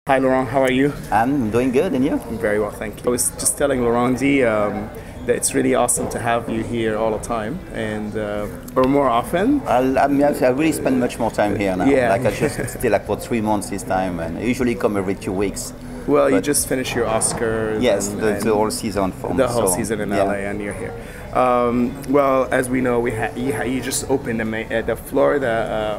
Hi Laurent, how are you? I'm doing good, and you? I'm very well, thank you. I was just telling Laurent that it's really awesome to have you here all the time, and or more often. I really spend much more time here now. Yeah. Like I just stay like for 3 months this time, and I usually come every 2 weeks. Well, you just finished your Oscars. Yes, and the whole season from the whole season in LA, and you're here. Well, as we know, you just opened the Florida.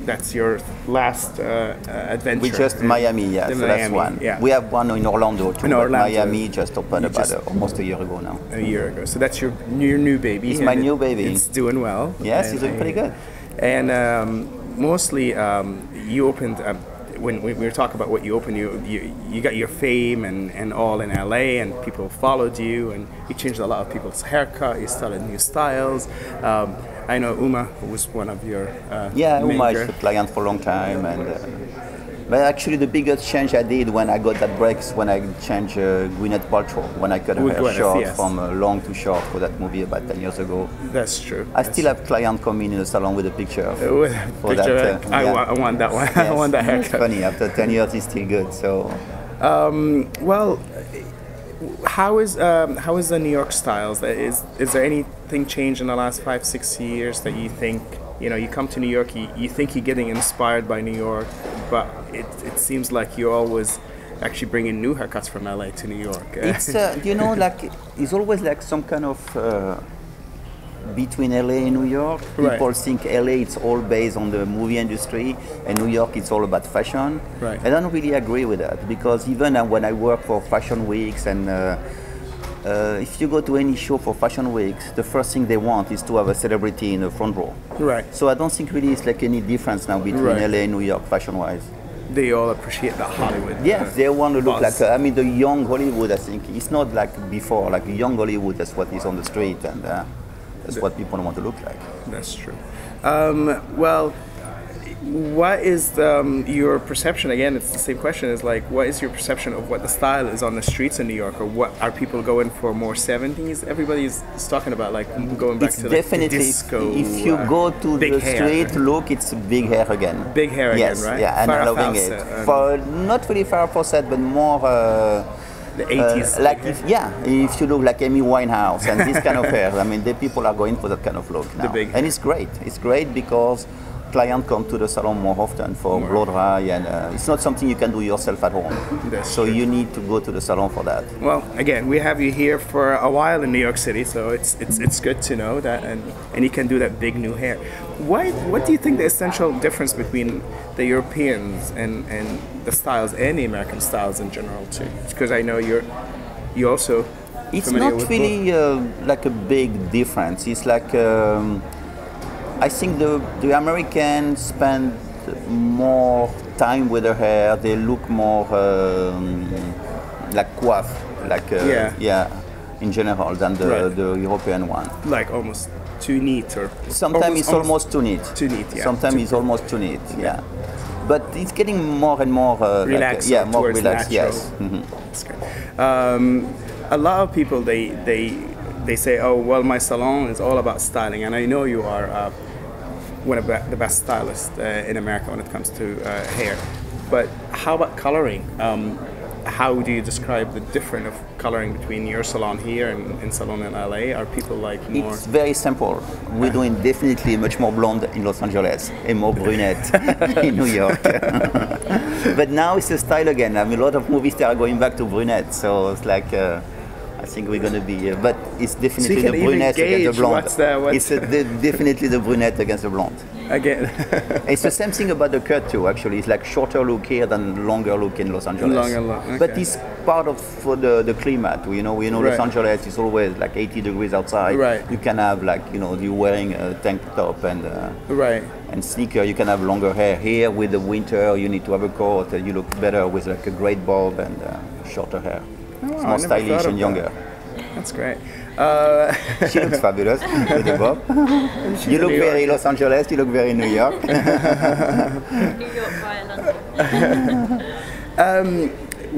That's your last adventure. We just Miami, yeah. So Miami, that's one. yeah. We have one in Orlando too. In Orlando. Miami just opened almost a year ago now. A year ago. So that's your new baby. It's my new baby. It's doing well. Yes, it's doing pretty good. And mostly, you opened. When we were talking about what you opened, you got your fame and all in LA, and people followed you, and you changed a lot of people's haircut. You started new styles. I know Uma was one of your Uma is a client for a long time, and but actually the biggest change I did when I got that break is when I changed Gwyneth Paltrow, when I cut her hair short from long to short for that movie about 10 years ago. That's true. I still have clients come in the salon with a picture. I want that one. Yes. I want that haircut. It's funny, after 10 years it's still good. So, well, how is the New York styles? Is there anything changed in the last 5-6 years that you think? You know, you come to New York, you think you're getting inspired by New York, but it seems like you're always actually bringing new haircuts from LA to New York. It's like it's always like some kind of between LA and New York. People think LA it's all based on the movie industry, and New York it's all about fashion. Right. I don't really agree with that, because even when I work for fashion weeks and if you go to any show for fashion weeks, the first thing they want is to have a celebrity in the front row. Right. So I don't think really it's like any difference now between LA and New York fashion-wise. They all appreciate the Hollywood. Yes, they want to look like, the young Hollywood, I think. It's not like before, like young Hollywood, that's what is on the street, and that's what people want to look like. That's true. Well, what is your perception? Again, it's the same question. Is like, what is your perception of what the style is on the streets in New York, or what are people going for? More 70s? Everybody's talking about like going back to like the disco. If you go to the street, look, it's big hair again. Big hair again, right? Yeah, and I'm loving it. For not really Farrah Fawcett, but more. The 80s. If you look like Amy Winehouse and this kind of hair, I mean, the people are going for that kind of look now. And it's great. It's great because clients come to the salon more often for blow dry, and it's not something you can do yourself at home. So you need to go to the salon for that. Well, again, we have you here for a while in New York City, so it's good to know that, and you can do that big new hair. What do you think the essential difference between the Europeans and the styles and the American styles in general too? Because I know you also. It's not really like a big difference. It's like. I think the Americans spend more time with their hair. They look more like coiffed, like in general than the European one. Like almost too neat, or sometimes it's almost too neat. Too neat, yeah. Sometimes it's almost too neat, yeah. But it's getting more and more relaxed. More relaxed. Natural. Yes. Mm-hmm. That's good. A lot of people they say, oh well, my salon is all about styling, and I know you are one of the best stylists in America when it comes to hair. But how about coloring? How do you describe the difference of coloring between your salon here and salon in LA? Are people like more? It's very simple. We're doing definitely much more blonde in Los Angeles and more brunette in New York. But now it's a style again. I mean, a lot of movies are going back to brunette, so it's like. I think we're going to be, but it's definitely the brunette against the blonde. It's definitely the brunette against the blonde. Again. It's the same thing about the cut too, actually. It's like shorter look here than longer look in Los Angeles. Longer look, okay. But it's part of the climate. We know Los Angeles is always like 80 degrees outside. Right. You can have like, you're wearing a tank top and sneaker, you can have longer hair. Here with the winter, you need to have a coat. You look better with like a great bob and shorter hair. Oh, wow, it's more stylish and younger. That's great. She looks fabulous with the bob. You look very Los Angeles, you look very New York. New York via London.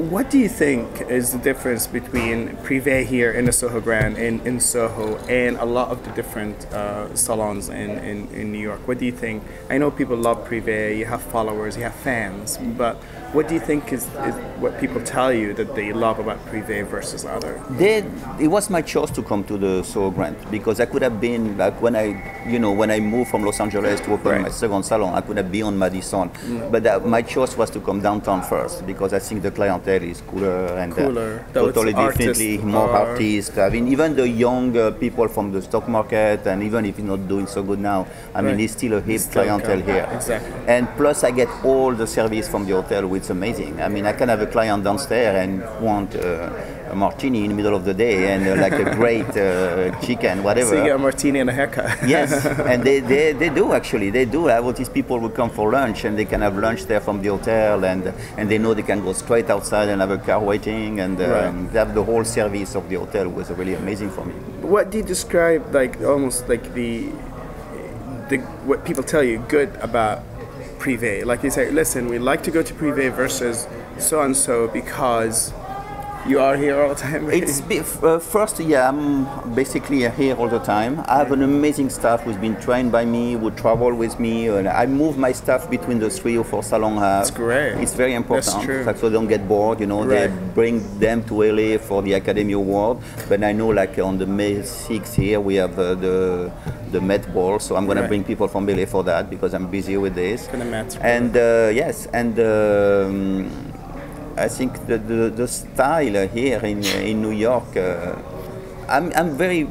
What do you think is the difference between Prive here in the Soho Grand in Soho and a lot of the different salons in New York? What do you think? I know people love Prive, you have followers, you have fans, but what do you think is what people tell you that they love about Prive versus other? It was my choice to come to the Soho Grand because I could have been like when I moved from Los Angeles to open my second salon, I could have been on Madison, but my choice was to come downtown first because I think the clientele is cooler and totally differently, more artists. I mean, even the young people from the stock market, and even if it's not doing so good now, I mean, it's still a hip clientele here. Exactly. And plus, I get all the service from the hotel, which is amazing. I mean, I can have a client downstairs and want a martini in the middle of the day and like a great chicken, whatever. So you get a martini and a haircut. Yes, and they do actually. They do. I have all these people who come for lunch and they can have lunch there from the hotel, and they know they can go straight outside and have a car waiting, and they have the whole service of the hotel was really amazing for me. What do you describe like almost like the what people tell you good about Prive? Like they say, listen, we like to go to Prive versus so and so because you are here all the time. Right? It's first, I'm basically here all the time. I have an amazing staff who's been trained by me, who travel with me, and I move my staff between the 3 or 4 salons I have. That's great. It's very important. That's true. Like, so they don't get bored. You know, they bring them to LA for the Academy Award. But I know, like on the May 6th here, we have the Met Ball, so I'm going to bring people from LA for that because I'm busy with this. For the Met. And yes, and. I think the style here in New York, I'm very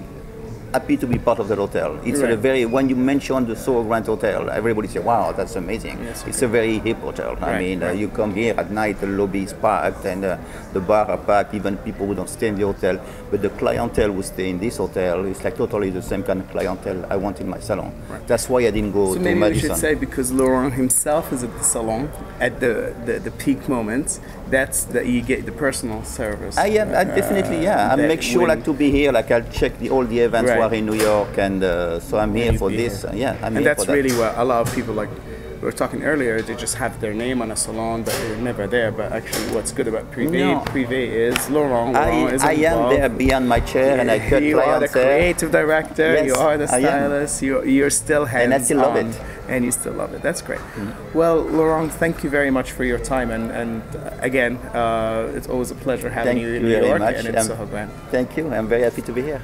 happy to be part of the hotel. It's a very, when you mention the Soho Grand Hotel, everybody says, wow, that's amazing. Yes, it's a very hip hotel. I mean, you come here at night, the lobby is packed and the bar are packed, even people who don't stay in the hotel. But the clientele who stay in this hotel is like totally the same kind of clientele I want in my salon. That's why I didn't go to Madison. So maybe we should say, because Laurent himself is at the salon at the peak moments, that's you get the personal service. I definitely, I make sure like to be here, like I'll check all the events who are in New York, and so I'm here for this. I'm here and that's really what a lot of people, like we were talking earlier, they just have their name on a salon, but they're never there. But actually, what's good about Prive is Laurent is I am there behind my chair, and I cut you are the creative director, yes, you are the stylist, you're still hands-on. And I still love it. And you still love it. That's great. Well, Laurent, thank you very much for your time. And again, it's always a pleasure having you in New York and in Soho Grand. Thank you. I'm very happy to be here.